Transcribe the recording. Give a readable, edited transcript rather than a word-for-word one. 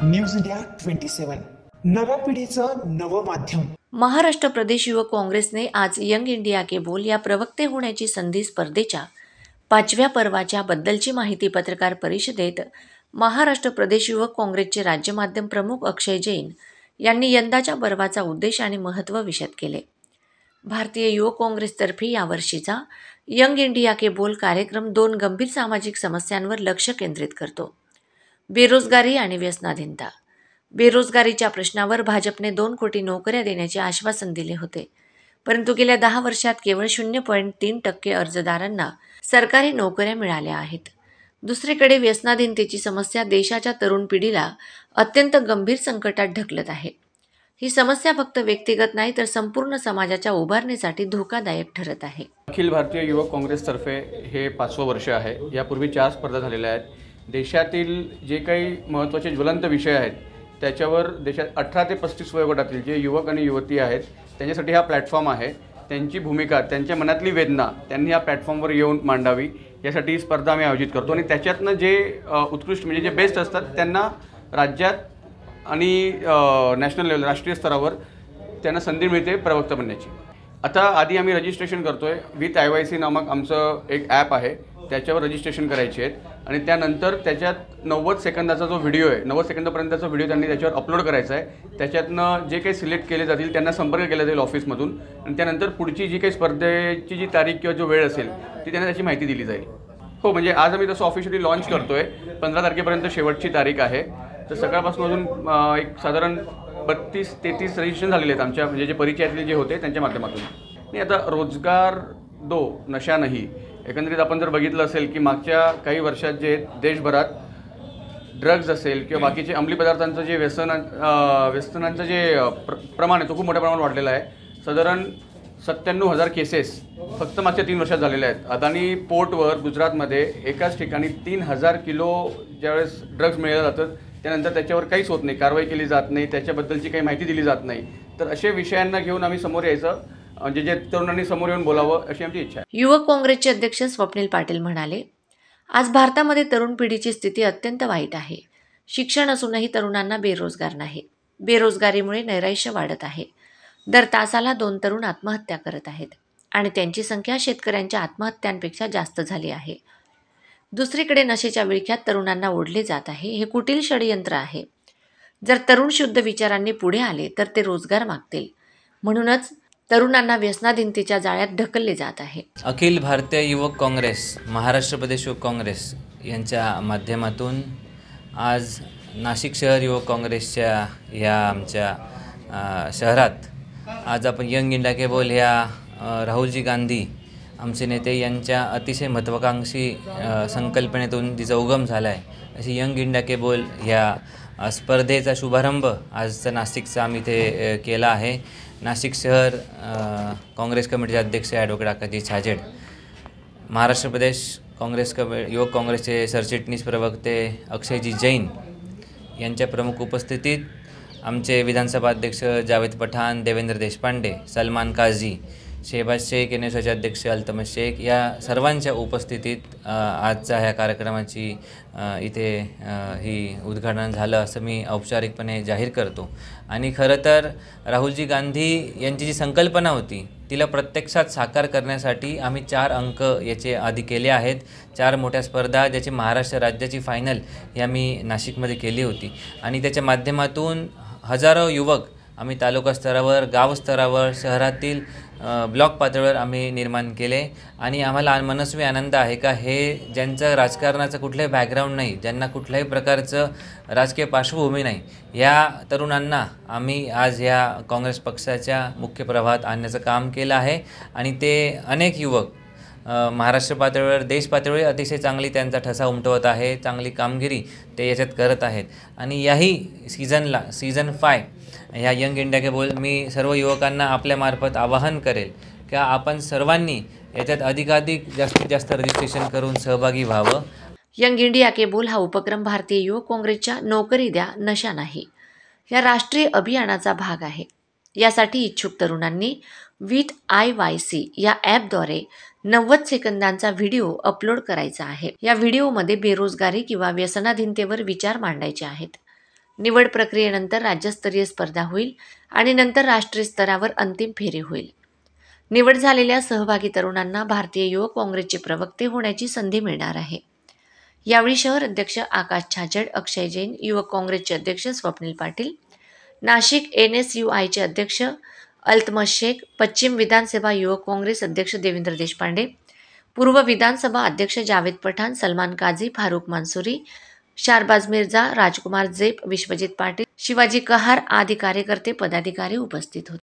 News India 27 नव्या पिढीचं नवं माध्यम। महाराष्ट्र प्रदेश युवक काँग्रेसने आज यंग इंडिया के बोल या प्रवक्ते होण्याची संधी स्पर्धेच्या 5व्या पर्वाच्या बद्दलची माहिती पत्रकार परिषदेत महाराष्ट्र प्रदेश युवक काँग्रेसचे राज्य माध्यम प्रमुख अक्षय जैन यांनी यंदाच्या पर्वाचा उद्देश आणि महत्त्व विशद केले। भारतीय युवक काँग्रेसतर्फे यावर्षीचा यंग इंडिया के बोल कार्यक्रम 2 गंभीर सामाजिक समस्यांवर लक्ष केंद्रित करतो। बेरोजगारी आणि व्यसनाधीनता। बेरोजगारीच्या प्रश्नावर भाजपने 2 कोटी नोकऱ्या देण्याचे आश्वासन दिले होते, परंतु गेल्या 10 वर्षात केवळ 0.3% अर्जदारांना सरकारी नोकऱ्या मिळाल्या आहेत। दुसरीकडे व्यसनाधीनतेची समस्या देशाच्या तरुण पिढीला अत्यंत गंभीर संकटात ढकलत आहे। ही समस्या फक्त व्यक्तिगत नाही तर संपूर्ण समाजाच्या उभारणीसाठी धोकादायक ठरत आहे। अखिल भारतीय युवक काँग्रेसतर्फे हे 5वं वर्ष आहे। यापूर्वी 4 स्पर्धा झालेल्या आहेत। देशातील जे काही महत्त्वाचे ज्वलंत विषय आहेत त्याच्यावर देशात 18 ते 35 वयोगटातील जे युवक आणि युवती आहेत त्यांच्यासाठी हा प्लॅटफॉर्म आहे। त्यांची भूमिका, त्यांच्या मनातली वेदना त्यांनी या प्लॅटफॉर्मवर येऊन मांडावी यासाठी ही स्पर्धा आम्ही आयोजित करतो आणि त्याच्यातनं जे उत्कृष्ट म्हणजे जे बेस्ट असतात त्यांना राज्यात आणि नॅशनल लेवल राष्ट्रीय स्तरावर त्यांना संधी मिळते प्रवक्ता बनण्याची। आता आधी आम्ही रजिस्ट्रेशन करतोय विथ IYC नामक आमचं एक ॲप आहे, त्याच्यावर रजिस्ट्रेशन करायचे आहेत आणि त्यानंतर त्याच्यात 90 सेकंदाचा जो व्हिडिओ आहे 90 सेकंदापर्यंतचा व्हिडिओ त्यांनी त्याच्यावर अपलोड करायचा आहे। त्याच्यातनं जे काही सिलेक्ट केले जातील त्यांना संपर्क केला जाईल ऑफिसमधून आणि त्यानंतर पुढची जी काही स्पर्धेची जी तारीख किंवा जो वेळ असेल ती त्यांना त्याची माहिती दिली जाईल। हो, म्हणजे आज आम्ही तसं ऑफिशियली लॉन्च करतोय। 15 तारखेपर्यंत शेवटची तारीख आहे। तर सकाळपासून अजून एक साधारण 32-33 रजिस्ट्रेशन झालेले आहेत आमच्या म्हणजे जे परिचयातले जे होते त्यांच्या माध्यमातून। आणि आता रोजगार दो नशा नाही, एकंदरीत आपण जर बघितलं असेल की मागच्या काही वर्षात जे देशभरात ड्रग्ज असेल किंवा बाकीचे अंमली पदार्थांचं जे व्यसनांचं जे प्रमाण आहे तो खूप मोठ्या प्रमाणात वाढलेला आहे। साधारण 97,000 केसेस फक्त मागच्या 3 वर्षात झालेल्या आहेत। अदानी पोर्टवर गुजरातमध्ये एकाच ठिकाणी 3,000 किलो ज्यावेळेस ड्रग्ज मिळालं जातं त्यानंतर त्याच्यावर काहीच होत नाही, कारवाई केली जात नाही, त्याच्याबद्दलची काही माहिती दिली जात नाही। तर अशा विषयांना घेऊन आम्ही समोर यायचं, जे तरुणांनी समोर येऊन बोलावं अशी आमची इच्छा आहे। युवक काँग्रेसचे अध्यक्ष स्वप्नील पाटील म्हणाले, आज भारतामध्ये तरुण पिढीची स्थिती अत्यंत वाईट आहे। शिक्षण असूनही तरुणांना बेरोजगार नाही। बेरोजगारीमुळे नैराश्य वाढत आहे। दर तासाला 2 तरुण आत्महत्या करत आहेत आणि त्यांची संख्या शेतकऱ्यांच्या आत्महत्यांपेक्षा जास्त झाली आहे। दुसरीकडे नशेच्या विळख्यात तरुणांना ओढले जात आहे। हे कुटील षडयंत्र आहे। जर तरुण शुद्ध विचारांनी पुढे आले तर ते रोजगार मागतील, म्हणूनच तरुणांना व्यसनाधीनतेच्या जाळ्यात ढकलले जात आहे। अखिल भारतीय युवक काँग्रेस, महाराष्ट्र प्रदेश युवक काँग्रेस यांच्या माध्यमातून आज नाशिक शहर युवक काँग्रेसच्या या आमच्या शहरात आज आपण यंग इंडिया के बोल ह्या राहुलजी गांधी आमचे नेते यांच्या अतिशय महत्त्वाकांक्षी संकल्पनेतून तिचा उगम झाला आहे। अशी यंग इंडिया के बोल ह्या स्पर्धेचा शुभारंभ आजचा नाशिकचा आम्ही इथे केला आहे। नाशिक शहर काँग्रेस कमिटीचे अध्यक्ष ॲडव्होकेट आकाशजी छाजेड, महाराष्ट्र प्रदेश काँग्रेस युवक काँग्रेसचे सरचिटणीस प्रवक्ते अक्षयजी जैन यांच्या प्रमुख उपस्थितीत आमचे विधानसभा अध्यक्ष जावेद पठाण, देवेंद्र देशपांडे, सलमान काझी, शहबाज शेख, NSOचे अध्यक्ष अल्तमश शेख या सर्वांच्या उपस्थितीत आजच्या ह्या कार्यक्रमाची इथे ही उद्घाटन झालं असं मी औपचारिकपणे जाहीर करतो। आणि खरं तर राहुलजी गांधी यांची जी संकल्पना होती तिला प्रत्यक्षात साकार करण्यासाठी आम्ही 4 अंक याचे आधी केले आहेत। 4 मोठ्या स्पर्धा ज्याची महाराष्ट्र राज्याची फायनल ही आम्ही नाशिकमध्ये केली होती आणि त्याच्या माध्यमातून हजारो युवक आम्ही तालुका स्तरावर, गाव स्तरावर, शहरातील ब्लॉक पातळीवर आम्ही निर्माण केले आणि आम्हाला मनस्वी आनंद आहे का हे ज्यांचं राजकारणाचं कुठलंही बॅकग्राऊंड नाही, ज्यांना कुठल्याही प्रकारचं राजकीय पार्श्वभूमी नाही, या तरुणांना आम्ही आज या काँग्रेस पक्षाच्या मुख्य प्रवाहात आणण्याचं काम केलं आहे आणि ते अनेक युवक महाराष्ट्र पातळीवर, देश पातळीवर अतिशय चांगली त्यांचा ठसा उमटवत आहे, चांगली कामगिरी ते याच्यात करत आहेत। आणि याही सीझनला सीझन 5 ह्या यंग इंडिया के बोल मी सर्व युवकांना आपल्यामार्फत आवाहन करेल की आपण सर्वांनी याच्यात अधिकाधिक जास्तीत जास्त रजिस्ट्रेशन करून सहभागी व्हावं। यंग इंडिया के बोल हा उपक्रम भारतीय युवक काँग्रेसच्या नोकरी द्या नशा नाही या राष्ट्रीय अभियानाचा भाग आहे। यासाठी इच्छुक तरुणांनी विथ IYC या ॲपद्वारे 90 सेकंदांचा व्हिडिओ अपलोड करायचा आहे। या व्हिडिओमध्ये बेरोजगारी किंवा व्यसनाधीनतेवर विचार मांडायचे आहेत। निवड प्रक्रियेनंतर राज्यस्तरीय स्पर्धा होईल आणि नंतर राष्ट्रीय स्तरावर अंतिम फेरी होईल. निवड झालेल्या सहभागी तरुणांना भारतीय युवक काँग्रेसचे प्रवक्ते होण्याची संधी मिळणार आहे. यावेळी शहर अध्यक्ष आकाश छाजड, अक्षय जैन, युवक काँग्रेसचे अध्यक्ष स्वप्नील पाटील, नाशिक NSUIचे अध्यक्ष अल्तमश शेख, पश्चिम विधानसभा युवक काँग्रेस अध्यक्ष देवेंद्र देशपांडे, पूर्व विधानसभा अध्यक्ष जावेद पठाण, सलमान काझी, फारुख मान्सूरी, शारबाज मिर्झा, राजकुमार जेप, विश्वजित पाटील, शिवाजी कहार आदी कार्यकर्ते पदाधिकारी उपस्थित होते.